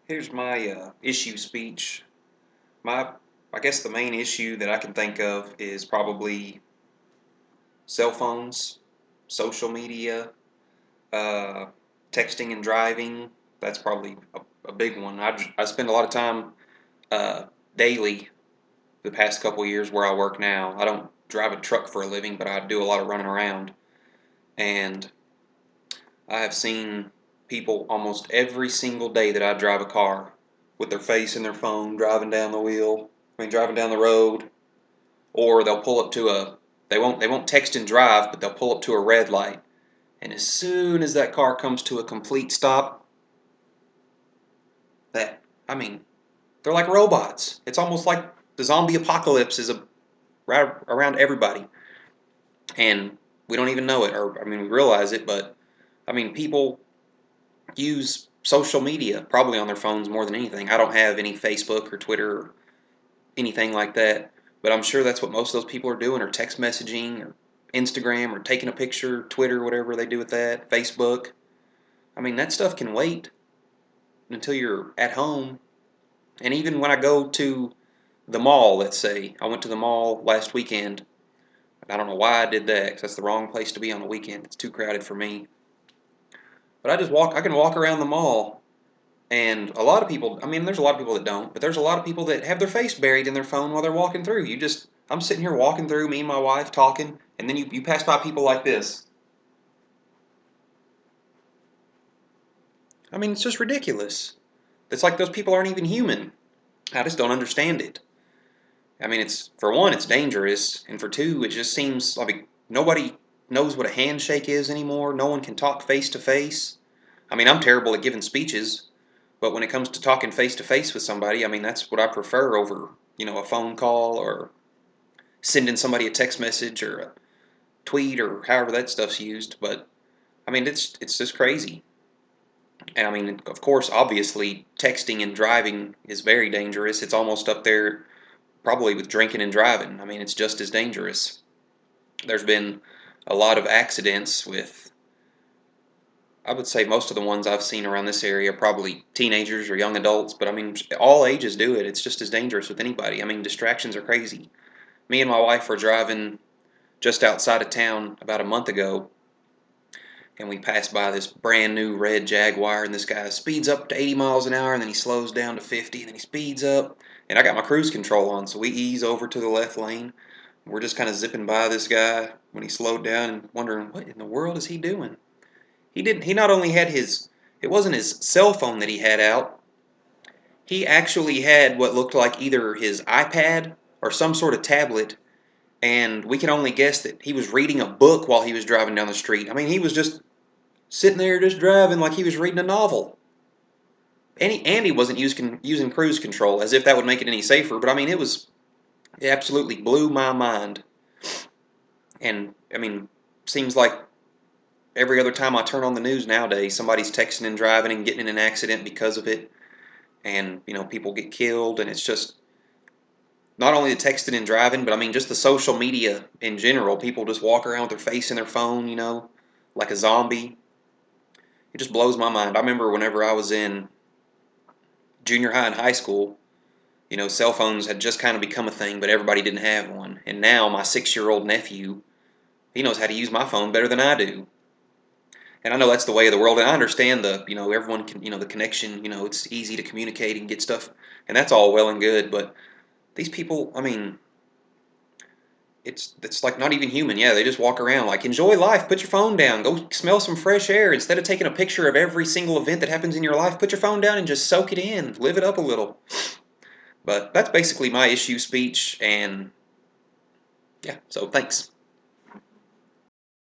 Here's my issue speech. I guess the main issue that I can think of is probably cell phones, social media, uh, texting and driving. That's probably a big one. I spend a lot of time uh, daily the past couple years where I work now. I don't drive a truck for a living, but I do a lot of running around. And I have seen people almost every single day that I drive a car with their face in their phone, driving down the road, or they'll pull up to a they won't text and drive, but they'll pull up to a red light, and as soon as that car comes to a complete stop, that I mean, they're like robots. It's almost like the zombie apocalypse is right around everybody, and we don't even know it, or I mean, we realize it, but I mean, people use social media probably on their phones more than anything. I don't have any Facebook or Twitter or anything like that, but I'm sure that's what most of those people are doing, or text messaging or Instagram or taking a picture, Twitter, whatever they do with that, Facebook. I mean, that stuff can wait until you're at home. And even when I go to the mall, let's say, I went to the mall last weekend. I don't know why I did that because that's the wrong place to be on a weekend. It's too crowded for me. But I can walk around the mall. And a lot of people, I mean, there's a lot of people that don't, but there's a lot of people that have their face buried in their phone while they're walking through. I'm sitting here walking through, me and my wife talking, and then you pass by people like this. I mean, it's just ridiculous. It's like those people aren't even human. I just don't understand it. I mean, for one, it's dangerous, and for two, it just seems like nobody knows what a handshake is anymore. No one can talk face to face. I mean, I'm terrible at giving speeches, but when it comes to talking face to face with somebody, I mean, that's what I prefer over, a phone call or sending somebody a text message or a tweet or however that stuff's used. But I mean, it's just crazy. And I mean, of course, obviously, texting and driving is very dangerous. It's almost up there probably with drinking and driving. I mean, it's just as dangerous. There's been a lot of accidents with, I would say most of the ones I've seen around this area are probably teenagers or young adults, but I mean, all ages do it. It's just as dangerous with anybody. I mean, distractions are crazy. Me and my wife were driving just outside of town about a month ago, and we passed by this brand new red Jaguar, and this guy speeds up to 80 miles an hour, and then he slows down to 50, and then he speeds up, and I got my cruise control on, so we ease over to the left lane. We're just kind of zipping by this guy when he slowed down and wondering, what in the world is he doing? He not only had it wasn't his cell phone that he had out, he actually had what looked like either his iPad or some sort of tablet, and we can only guess that he was reading a book while he was driving down the street. I mean, he was just sitting there just driving like he was reading a novel. And he wasn't using cruise control as if that would make it any safer, but I mean, it absolutely blew my mind. And I mean, seems like every other time I turn on the news nowadays, somebody's texting and driving and getting in an accident because of it. And, people get killed. And it's just not only the texting and driving, but I mean, just the social media in general. People just walk around with their face in their phone, like a zombie. It just blows my mind. I remember whenever I was in junior high and high school, cell phones had just kind of become a thing, but everybody didn't have one. And now my 6-year-old nephew, he knows how to use my phone better than I do. And I know that's the way of the world, and I understand everyone can, the connection, it's easy to communicate and get stuff, and that's all well and good, but these people, I mean, it's like not even human. Yeah, they just walk around like, enjoy life, put your phone down, go smell some fresh air. Instead of taking a picture of every single event that happens in your life, put your phone down and just soak it in, live it up a little. But that's basically my issue speech, and yeah, so thanks.